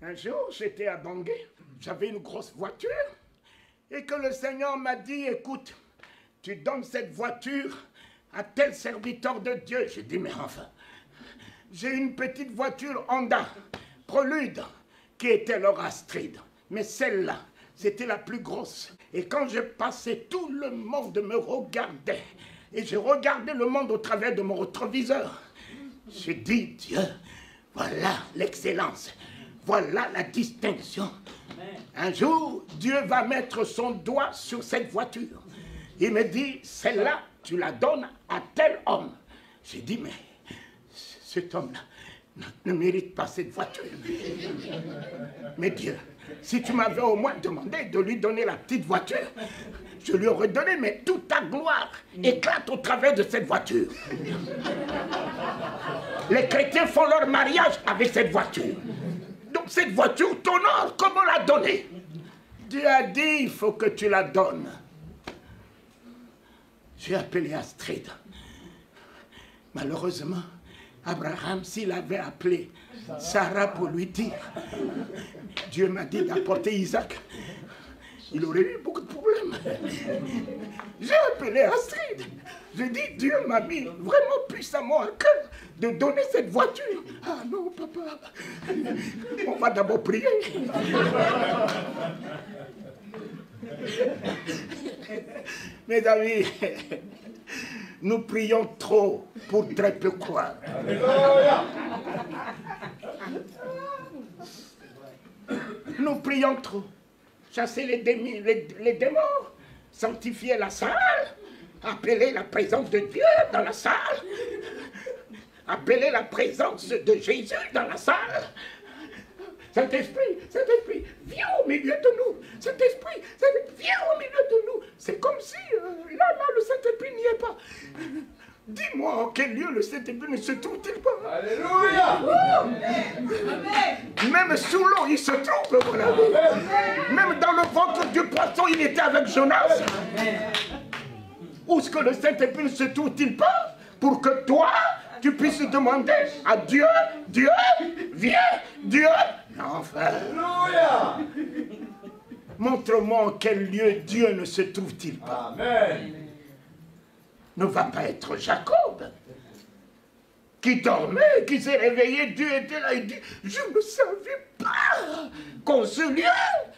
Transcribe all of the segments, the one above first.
Un jour, j'étais à Bangui, j'avais une grosse voiture, et que le Seigneur m'a dit, écoute, tu donnes cette voiture à tel serviteur de Dieu. J'ai dit, mais enfin, j'ai une petite voiture Honda, Prélude, qui était leur Astrid, mais celle-là, c'était la plus grosse. Et quand je passais, tout le monde me regardait, et je regardais le monde au travers de mon rétroviseur. J'ai dit, Dieu, voilà l'excellence. Voilà la distinction. Un jour, Dieu va mettre son doigt sur cette voiture. Il me dit, celle-là, tu la donnes à tel homme. J'ai dit, mais cet homme-là ne mérite pas cette voiture. Mais Dieu, si tu m'avais au moins demandé de lui donner la petite voiture, je lui aurais donné, mais toute ta gloire éclate au travers de cette voiture. Les chrétiens font leur mariage avec cette voiture. Donc cette voiture t'honore, comment la donner? Dieu a dit, il faut que tu la donnes. J'ai appelé Astrid. Malheureusement, Abraham, s'il avait appelé Sarah pour lui dire, Dieu m'a dit d'apporter Isaac, il aurait eu beaucoup de problèmes. J'ai appelé Astrid. J'ai dit, Dieu m'a mis vraiment puissamment à cœur de donner cette voiture. Ah non, papa, on va d'abord prier. Mes amis, nous prions trop pour très peu croire. Nous prions trop. Chasser les démons, sanctifier la salle, appeler la présence de Dieu dans la salle, appeler la présence de Jésus dans la salle. Saint-Esprit, viens au milieu de nous. Saint-Esprit, viens au milieu de nous. C'est comme si, là, le Saint-Esprit n'y est pas. Dis-moi, en quel lieu le Saint-Esprit ne se trouve-t-il pas? Alléluia! Même sous l'eau, il se trouve, mon ami. Même dans le ventre du poisson, il était avec Jonas. Où est-ce que le Saint-Esprit ne se trouve-t-il pas pour que toi, tu puisses demander à Dieu, Dieu, viens, Dieu, enfin. Montre-moi en quel lieu Dieu ne se trouve-t-il pas. Amen. Ne va pas être Jacob, qui dormait, qui s'est réveillé, Dieu était là, il dit, je ne savais pas qu'en ce lieu,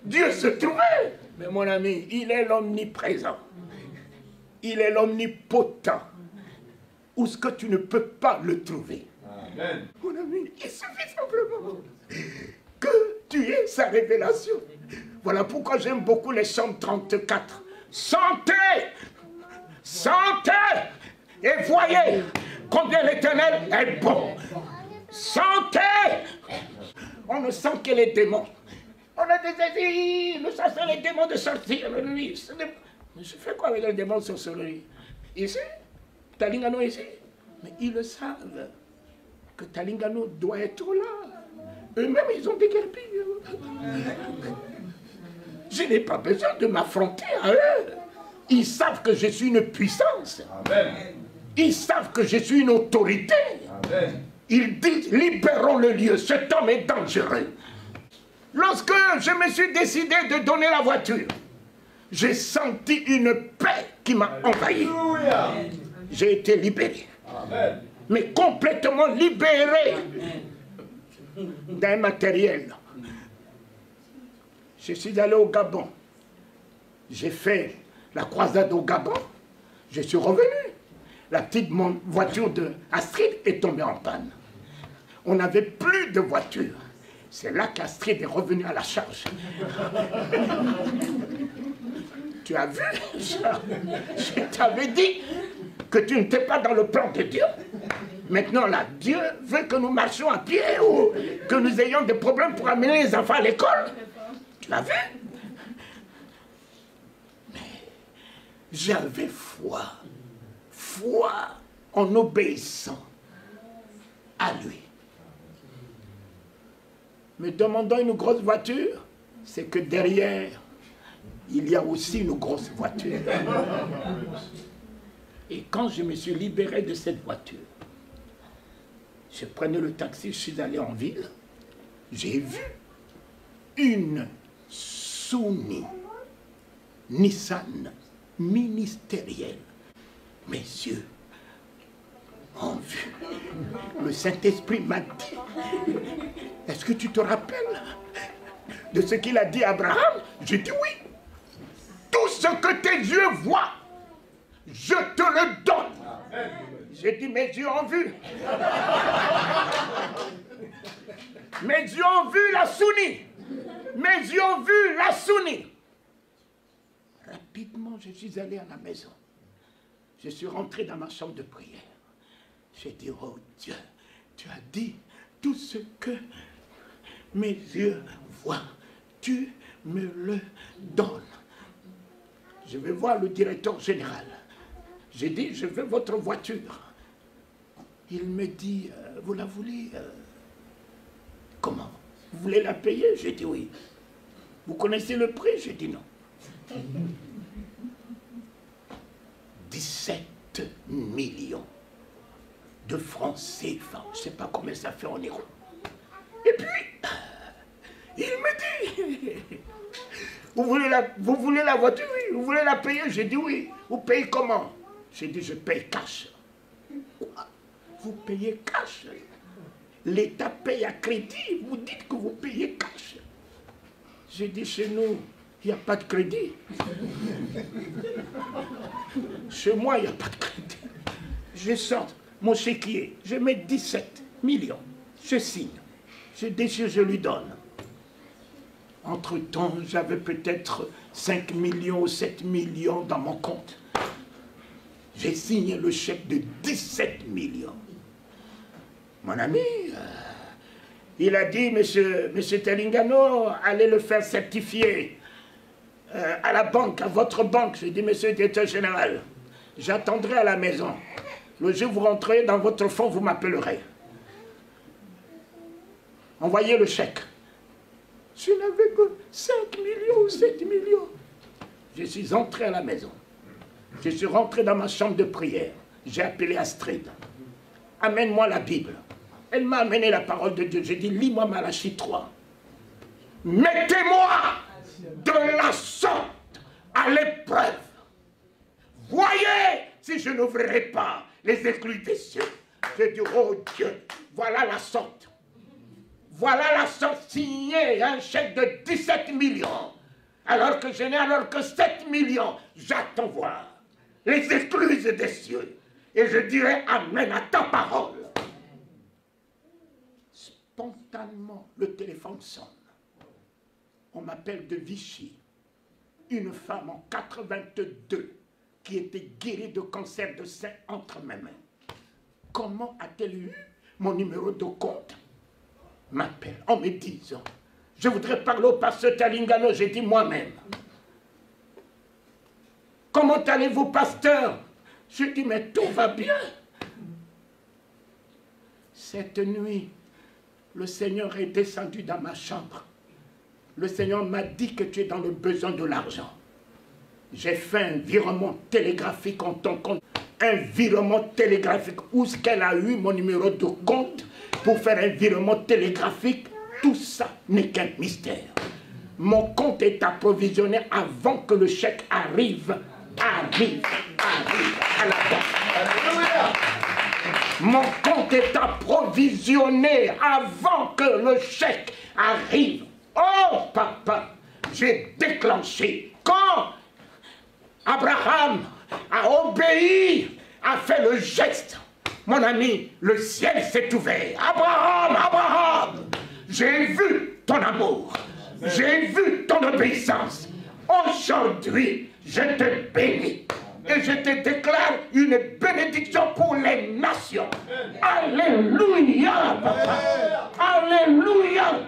Dieu se trouvait. Mais mon ami, il est l'omniprésent, il est l'omnipotent. Où est-ce que tu ne peux pas le trouver? Amen. Mon ami, il suffit simplement que tu aies sa révélation. Voilà pourquoi j'aime beaucoup les Psaumes 34. Sentez, sentez et voyez combien l'Éternel est bon. Sentez. On ne sent que les démons. On a des désirs, nous chassons les démons de sortir. Mais je fais quoi avec les démons de sorcellerie? Ici, Talingano ici. Mais ils le savent que Talingano doit être là. Eux-mêmes, ils ont déguerpi. Je n'ai pas besoin de m'affronter à eux. Ils savent que je suis une puissance. Amen. Ils savent que je suis une autorité. Amen. Ils disent, libérons le lieu, cet homme est dangereux. Lorsque je me suis décidé de donner la voiture, j'ai senti une paix qui m'a envahi. J'ai été libéré. Amen. Mais complètement libéré d'un matériel. Je suis allé au Gabon. J'ai fait la croisade au Gabon. Je suis revenu. La petite voiture de Astrid est tombée en panne. On n'avait plus de voiture. C'est là qu'Astrid est revenue à la charge. Tu as vu? Je t'avais dit que tu n'étais pas dans le plan de Dieu. Maintenant, là, Dieu veut que nous marchions à pied ou que nous ayons des problèmes pour amener les enfants à l'école. Tu as vu? Mais j'avais foi. Foi en obéissant à lui. Me demandant une grosse voiture, c'est que derrière, il y a aussi une grosse voiture. Et quand je me suis libéré de cette voiture, je prenais le taxi, je suis allé en ville, j'ai vu une Sony Nissan ministérielle. Mes yeux ont vu. Le Saint-Esprit m'a dit, est-ce que tu te rappelles de ce qu'il a dit à Abraham? J'ai dit oui. Tout ce que tes yeux voient, je te le donne. J'ai dit, mes yeux ont vu. Mes yeux ont vu la Sony. Mes yeux ont vu la Sony. Rapidement, je suis allé à la maison. Je suis rentré dans ma chambre de prière. J'ai dit, oh Dieu, tu as dit tout ce que mes yeux voient. Tu me le donnes. Je vais voir le directeur général. J'ai dit, je veux votre voiture. Il me dit, vous la voulez comment? Vous voulez la payer? J'ai dit oui. Vous connaissez le prix? J'ai dit non. 17 millions de francs CFA. Je ne sais pas combien ça fait en euros. Et puis, il me dit, vous voulez la voiture? Oui. Vous voulez la payer? J'ai dit oui. Vous payez comment? J'ai dit, je paye cash. Quoi? Vous payez cash? L'État paye à crédit. Vous dites que vous payez cash. J'ai dit, chez nous, il n'y a pas de crédit. Chez moi, il n'y a pas de crédit. Je sors mon chéquier, je mets 17 millions. Je signe. Je déchire, je lui donne. Entre-temps, j'avais peut-être 5 millions ou 7 millions dans mon compte. J'ai signé le chèque de 17 millions. Mon ami, il a dit, monsieur Telingano, allez le faire certifier à la banque, à votre banque. J'ai dit, monsieur le directeur général, j'attendrai à la maison. Le jour où vous rentrez dans votre fonds, vous m'appellerez. Envoyez le chèque. Je n'avais que 5 millions ou 7 millions. Je suis entré à la maison. Je suis rentré dans ma chambre de prière. J'ai appelé Astrid. Amène-moi la Bible. Elle m'a amené la parole de Dieu. J'ai dit, lis-moi Malachie 3. Mettez-moi de la sorte à l'épreuve. Voyez si je n'ouvrirai pas les écluses des cieux. J'ai dit, oh Dieu, voilà la sorte. Voilà la sorte signée, un chèque de 17 millions. Alors que je n'ai alors que 7 millions. J'attends voir les écluses des cieux. Et je dirai amen à ta parole. Spontanément, le téléphone sonne. On m'appelle de Vichy. Une femme en 82 qui était guérie de cancer de sein entre mes mains. Comment a-t-elle eu mon numéro de compte? M'appelle en me disant, je voudrais parler au pasteur Telingano. J'ai dit moi-même. Comment allez-vous, pasteur? Je dis, mais tout va bien. Cette nuit, le Seigneur est descendu dans ma chambre. Le Seigneur m'a dit que tu es dans le besoin de l'argent. J'ai fait un virement télégraphique en ton compte. Un virement télégraphique. Où est-ce qu'elle a eu mon numéro de compte pour faire un virement télégraphique? Tout ça n'est qu'un mystère. Mon compte est approvisionné avant que le chèque arrive à la banque. Mon compte est approvisionné avant que le chèque arrive. Oh papa, j'ai déclenché. Quand Abraham a obéi, a fait le geste, mon ami, le ciel s'est ouvert. Abraham, Abraham, j'ai vu ton amour, j'ai vu ton obéissance. Aujourd'hui, je te bénis. Et je te déclare une bénédiction pour les nations. Alléluia, papa. Alléluia.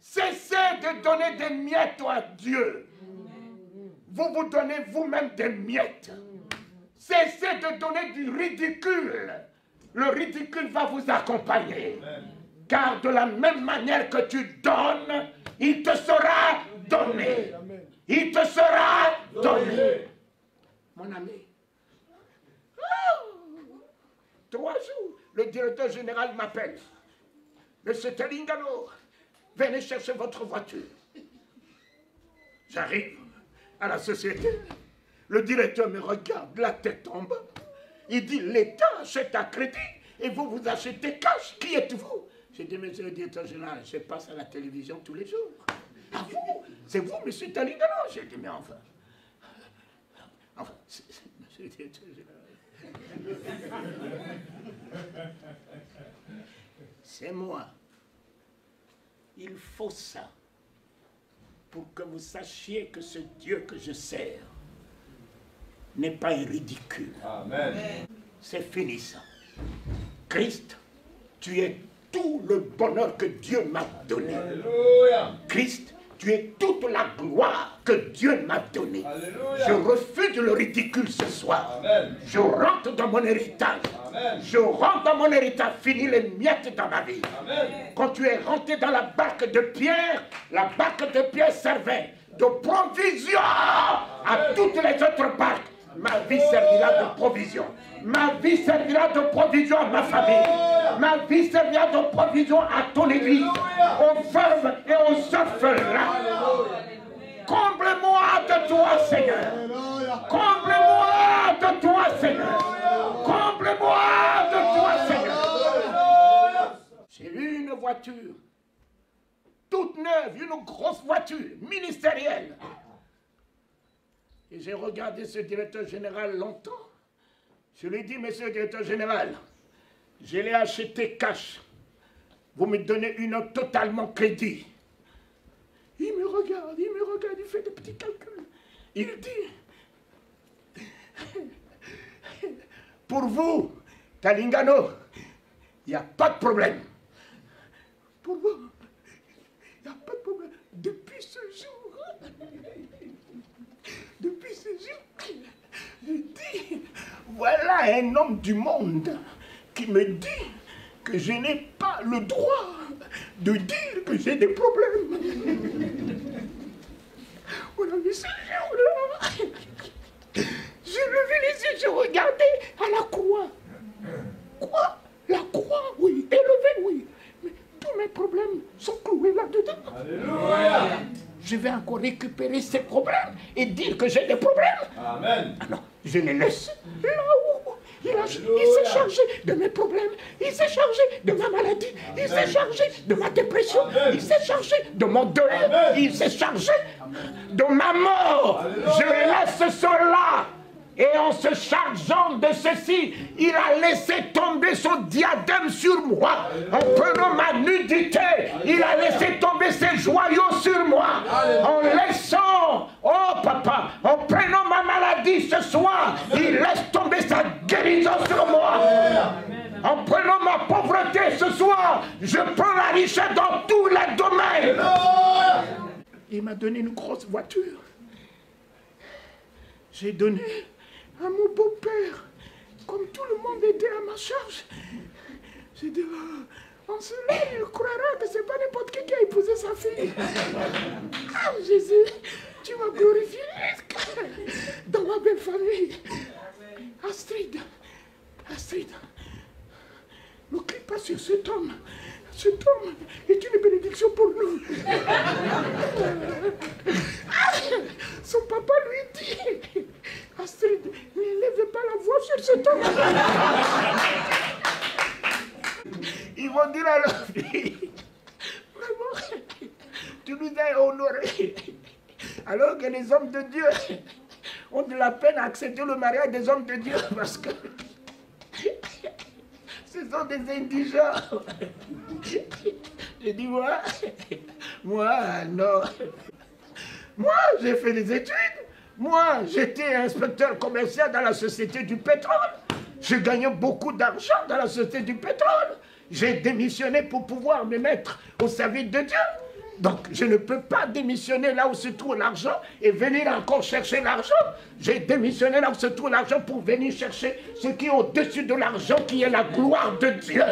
Cessez de donner des miettes à Dieu. Vous vous donnez vous-même des miettes. Cessez de donner du ridicule. Le ridicule va vous accompagner. Car de la même manière que tu donnes, il te sera donné. Il te sera donné. Mon ami, 3 jours, le directeur général m'appelle. Monsieur Telingano, venez chercher votre voiture. J'arrive à la société. Le directeur me regarde, la tête tombe. Il dit, l'État achète à crédit et vous, vous achetez cash. Qui êtes-vous? J'ai dit, monsieur le directeur général, je passe à la télévision tous les jours. Ah vous? C'est vous, monsieur Talingano? J'ai dit, mais enfin, c'est monsieur le directeur général. C'est moi. Il faut ça pour que vous sachiez que ce Dieu que je sers n'est pas un ridicule. Amen. C'est fini ça. Christ, tu es tout le bonheur que Dieu m'a donné. Alléluia. Christ, tu es toute la gloire que Dieu m'a donnée. Alléluia. Je refuse le ridicule ce soir. Amen. Je rentre dans mon héritage. Amen. Je rentre dans mon héritage, finis les miettes dans ma vie. Amen. Quand tu es rentré dans la barque de Pierre, la barque de Pierre servait de provision à toutes les autres barques. Ma vie servira de provision. Ma vie servira de provision à ma famille. Ma vie servira de provision à ton église, aux veuves et aux orphelins. Comble-moi de toi, Seigneur. Comble-moi de toi, Seigneur. Comble-moi de toi, Seigneur. J'ai eu une voiture, toute neuve, une grosse voiture, ministérielle. Et j'ai regardé ce directeur général longtemps. Je lui ai dit, monsieur le directeur général, je l'ai acheté cash. Vous me donnez une note totalement crédit. Il me regarde, il fait des petits calculs. Il dit, pour vous, Talingano, il n'y a pas de problème. Pour vous, il n'y a pas de problème. Depuis ce jour, je dis, voilà un homme du monde qui me dit que je n'ai pas le droit de dire que j'ai des problèmes. Voilà, mais ce jour-là, j'ai levé les yeux, j'ai regardé à la croix. Quoi? La croix, oui. Élevée, oui. Mais tous mes problèmes sont cloués là-dedans. Alléluia. Je vais encore récupérer ces problèmes et dire que j'ai des problèmes. Amen. Ah non, je les laisse là où il s'est chargé de mes problèmes, il s'est chargé de ma maladie, il s'est chargé de ma dépression, il s'est chargé de mon deuil, il s'est chargé de ma mort. Alléluia. Je laisse cela. Et en se chargeant de ceci, il a laissé tomber son diadème sur moi. En prenant ma nudité, il a laissé tomber ses joyaux sur moi. En laissant, oh papa, en prenant ma maladie ce soir, il laisse tomber sa guérison sur moi. En prenant ma pauvreté ce soir, je prends la richesse dans tous les domaines. Il m'a donné une grosse voiture. J'ai donné à mon beau-père, comme tout le monde était à ma charge. J'ai dit, en cela, il croira que c'est pas n'importe qui a épousé sa fille. Ah, Jésus, tu m'as glorifié dans ma belle famille. Astrid, ne crie pas sur cet homme. Cet homme est une bénédiction pour nous. Son papa lui dit, Astrid, n'élève pas la voix sur cet homme. Ils vont dire à leur fille, vraiment, tu nous as honorés. Alors que les hommes de Dieu ont de la peine à accepter le mariage des hommes de Dieu parce que ce sont des indigents. J'ai dit, moi, non. Moi, j'ai fait des études. Moi, j'étais inspecteur commercial dans la société du pétrole. Je gagnais beaucoup d'argent dans la société du pétrole. J'ai démissionné pour pouvoir me mettre au service de Dieu. Donc, je ne peux pas démissionner là où se trouve l'argent et venir encore chercher l'argent. J'ai démissionné là où se trouve l'argent pour venir chercher ce qui est au-dessus de l'argent, qui est la gloire de Dieu.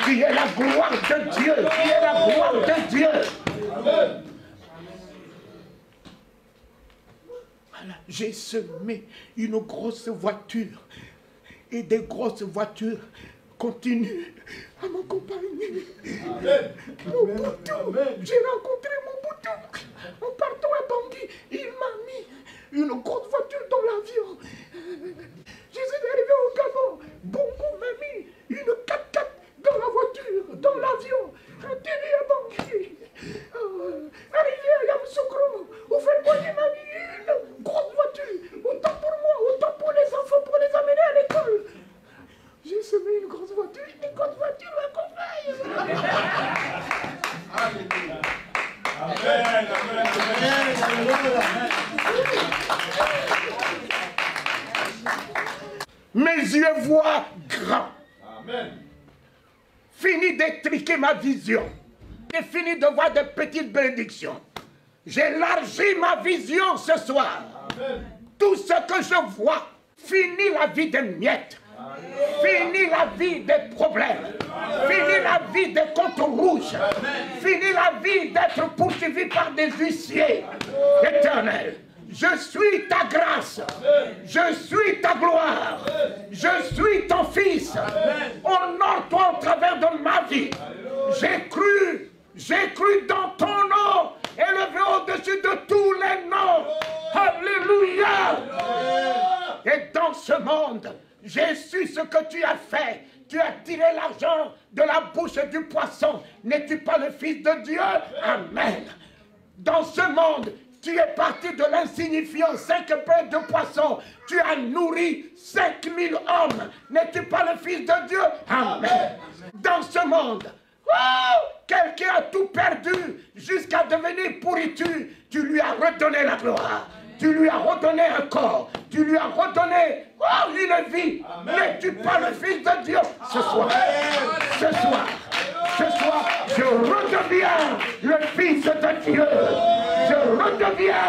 Qui est la gloire de Dieu. Qui est la gloire de Dieu. Amen. Voilà, j'ai semé une grosse voiture et des grosses voitures continue à m'accompagner. Mon bouton, j'ai rencontré mon bouton en partant à Bangui. Il m'a mis une grosse voiture dans l'avion. Je suis arrivé au Gabon. Bongo m'a mis une 4x4 dans la voiture, dans l'avion. Atterri à Bangui. Arrivé à Yamoussoukro, au Felboigny m'a mis une grosse voiture. Autant pour moi, autant pour les enfants, pour les amener à l'école. J'ai semé une grosse voiture m'accompagne. Mes yeux voient grand. Amen. Fini d'étriquer ma vision. J'ai fini de voir des petites bénédictions. J'élargis ma vision ce soir. Amen. Tout ce que je vois, fini la vie des miettes. Fini la vie des problèmes. Fini la vie des comptes rouges. Fini la vie d'être poursuivi par des huissiers. Éternel, je suis ta grâce. Je suis ta gloire. Je suis ton fils. Honore-toi au travers de ma vie. J'ai cru dans ton nom, élevé au-dessus de tous les noms. Alléluia. Et dans ce monde, j'ai su ce que tu as fait. Tu as tiré l'argent de la bouche du poisson. N'es-tu pas le Fils de Dieu? Amen. Dans ce monde, tu es parti de l'insignifiant 5 pains de poisson. Tu as nourri 5000 hommes. N'es-tu pas le Fils de Dieu? Amen. Dans ce monde, quelqu'un a tout perdu jusqu'à devenir pourriture. Tu lui as redonné la gloire. Tu lui as redonné un corps. Tu lui as redonné une vie. N'es-tu pas le Fils de Dieu? Ce soir, je redeviens le Fils de Dieu. Je redeviens